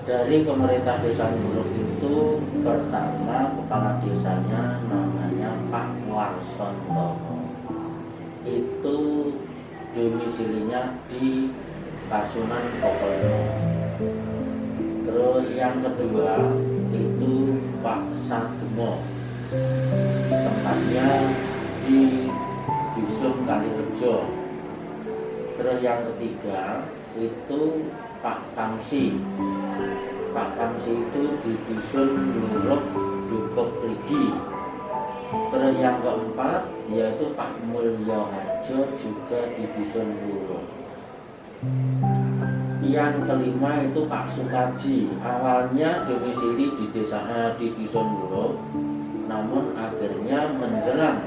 Dari pemerintah desa Nguruk itu pertama kepala desanya namanya Pak Warsontono. Itu domisilinya di Kasunan Pokolimo. Terus yang kedua itu Pak Sademo, tempatnya di Dusun Kalirejo. Terus yang ketiga itu Pak Kamsi. Pak Kamsi itu di Dusun Nguruk Dukuh Prigi. Terus yang keempat yaitu Pak Mulyo Harjo, juga di Dusun Nguruk. Yang kelima itu Pak Sukaji, awalnya domisili di Dusun Nguruk, namun akhirnya menjelang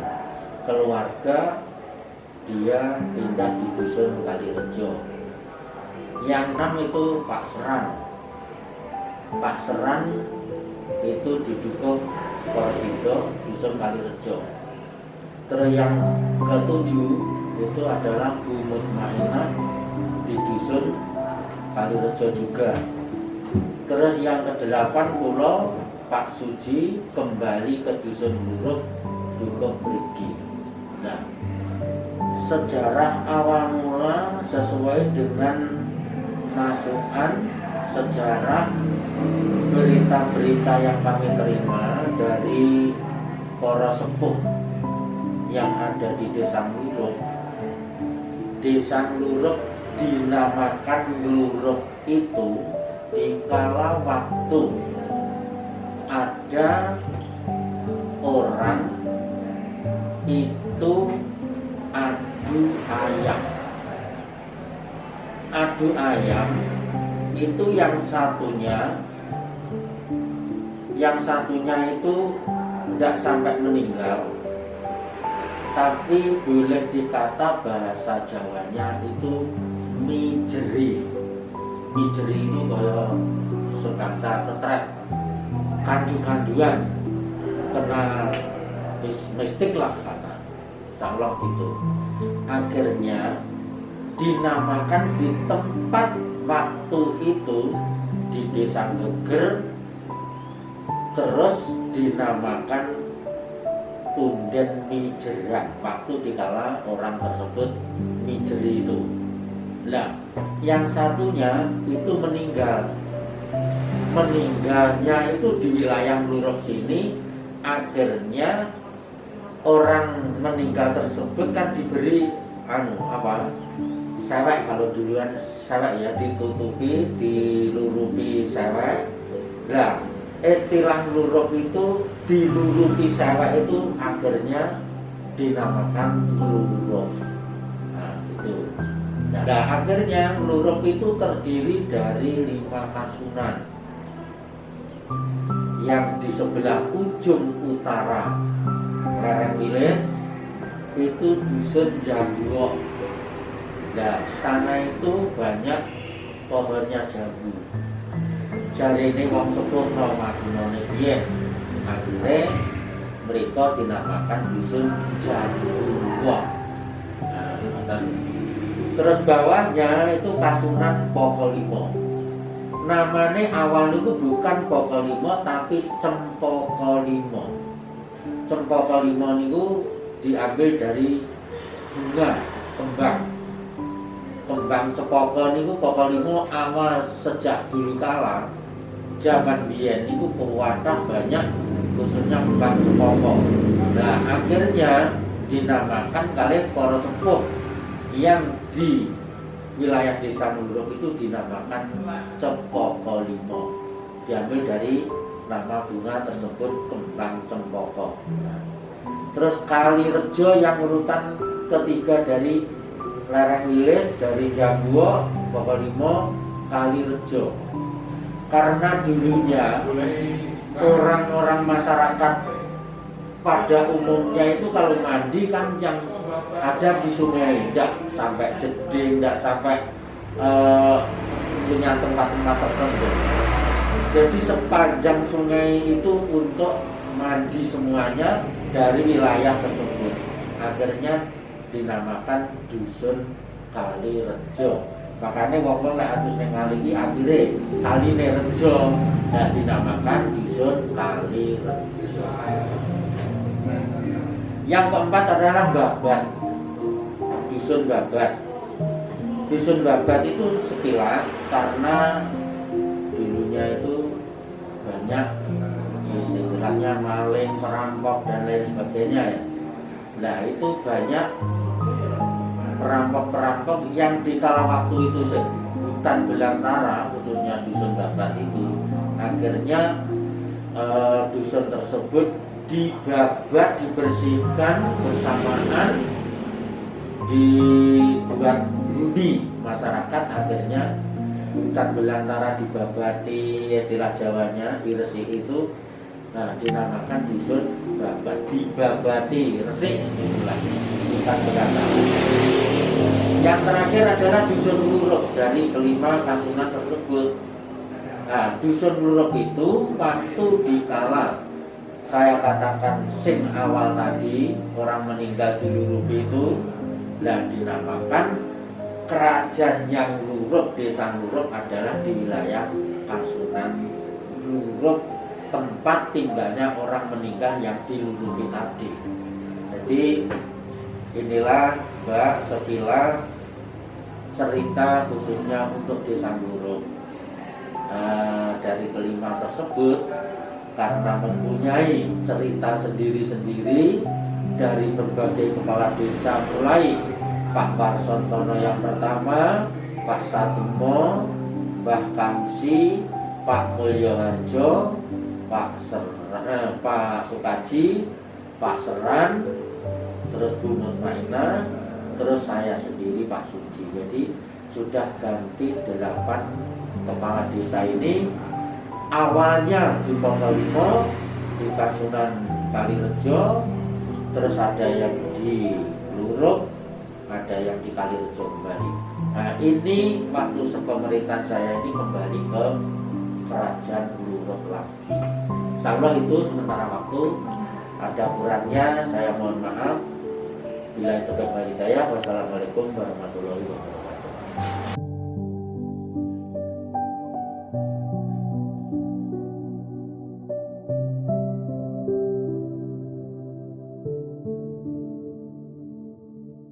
keluarga dia pindah di Dusun Kalirejo. Yang enam itu Pak Seran. Pak Seran itu di Dukuh Porsido, Dusun Kalirejo. Terus yang ketujuh itu adalah Bu Mutmainah di Dusun Kalirejo juga. Terus yang kedelapan pulau Pak Suji kembali ke Dusun Nguruk Dukuh Prigi. Nah, sejarah awal mula sesuai dengan masukan sejarah berita-berita yang kami terima dari para sepuh yang ada di Desa Nguruk. Desa Nguruk dinamakan Nguruk itu di kala waktu ada orang itu adu ayam. Adu ayam itu yang satunya itu tidak sampai meninggal, tapi boleh dikata bahasa Jawanya itu mijeri. Mijeri itu kayak sebangsa stres, kandu-kanduan, kena mistik lah kata salah gitu. Akhirnya dinamakan di tempat waktu itu di Desa Geger, terus dinamakan Punden Mijeran waktu dikala orang tersebut mijeri itu. Nah, yang satunya itu meninggal. Meninggalnya itu di wilayah Nguruk sini. Akhirnya orang meninggal tersebut kan diberi sewek, kalau duluan sewek ya, ditutupi, dilurupi sewek. Nah, istilah Nguruk itu dilurupi sewek itu akhirnya dinamakan Nguruk. Nah, gitu. Nah, akhirnya Nguruk itu terdiri dari 5 kasunan. Yang di sebelah ujung utara lereng Wilis itu Dusun Jambuok. Nah, sana itu banyak pohonnya jambu. Jari ini wong sepuh romadunane biyen, akhirnya mereka dinamakan Dusun Jambuok. Nah, terus bawahnya itu Kasunan Pokolimo. Namanya awal itu bukan Pokolimo tapi Cempokolimo. Cempokolimo itu diambil dari bunga kembang. Kembang Cepoko niku Pokolimo awal sejak dulu kala zaman biyen niku kuwatah banyak, khususnya kembang Cepoko. Nah, akhirnya dinamakan kalih para sepuh yang di wilayah Desa Nguruk itu dinamakan Cepokolimo. Diambil dari nama bunga tersebut, kembang cempoko. Terus Kalirejo yang urutan ketiga dari lereng Wilis, dari Jambuok, Pokolimo, Kalirejo. Karena dulunya orang-orang masyarakat pada umumnya itu kalau mandi kan yang ada di sungai, tidak sampai jeding, tidak sampai punya tempat-tempat tertentu. Jadi sepanjang sungai itu untuk mandi semuanya dari wilayah tersebut. Akhirnya dinamakan Dusun Kalirejo. Makanya wong-wong lek atus ning kali iki akhire Kaline Rejo, nah dinamakan dusun Kalirejo. Yang keempat adalah Babat. Dusun Babat. Dusun Babat itu sekilas karena dulunya itu banyak istilahnya maling, perampok dan lain sebagainya ya. Nah itu banyak perampok-perampok yang di kala waktu itu hutan belantara, khususnya dusun Babat itu, akhirnya dusun tersebut dibabat, dibersihkan bersamaan, dibuat undi masyarakat, akhirnya hutan belantara dibabati, istilah Jawanya diresik itu, nah dinamakan dusun Babat, dibabati, resik itulah hutan belantara. Yang terakhir adalah dusun Luruk dari kelima kasunan tersebut. Nah, dusun Luruk itu waktu dikala saya katakan sing awal tadi orang meninggal di Luruk itu, lah dinamakan kerajaan yang Luruk, desa Luruk adalah di wilayah Kasunan Luruk, tempat tinggalnya orang meninggal yang di Luruk tadi. Jadi inilah Mbak sekilas cerita khususnya untuk desa Luruk. Dari kelima tersebut karena mempunyai cerita sendiri-sendiri dari berbagai kepala desa, mulai Pak Parsontono yang pertama, Pak Satumo, Mbah Kamsi, Pak Mulyoharjo, Pak Sukaji, Pak Seran, terus Bu Mutmainah, terus saya sendiri Pak Suci. Jadi sudah ganti 8 kepala desa ini. Awalnya di Ponorogo, di Kasunan Kalirejo, terus ada yang di Luruk, ada yang di Kalirejo kembali. Nah ini waktu sepemerintahan saya ini kembali ke kerajaan Luruk lagi. Insyaallah itu sementara waktu, ada kurangnya saya mohon maaf. Bila itu kembali saya, wassalamualaikum warahmatullahi wabarakatuh.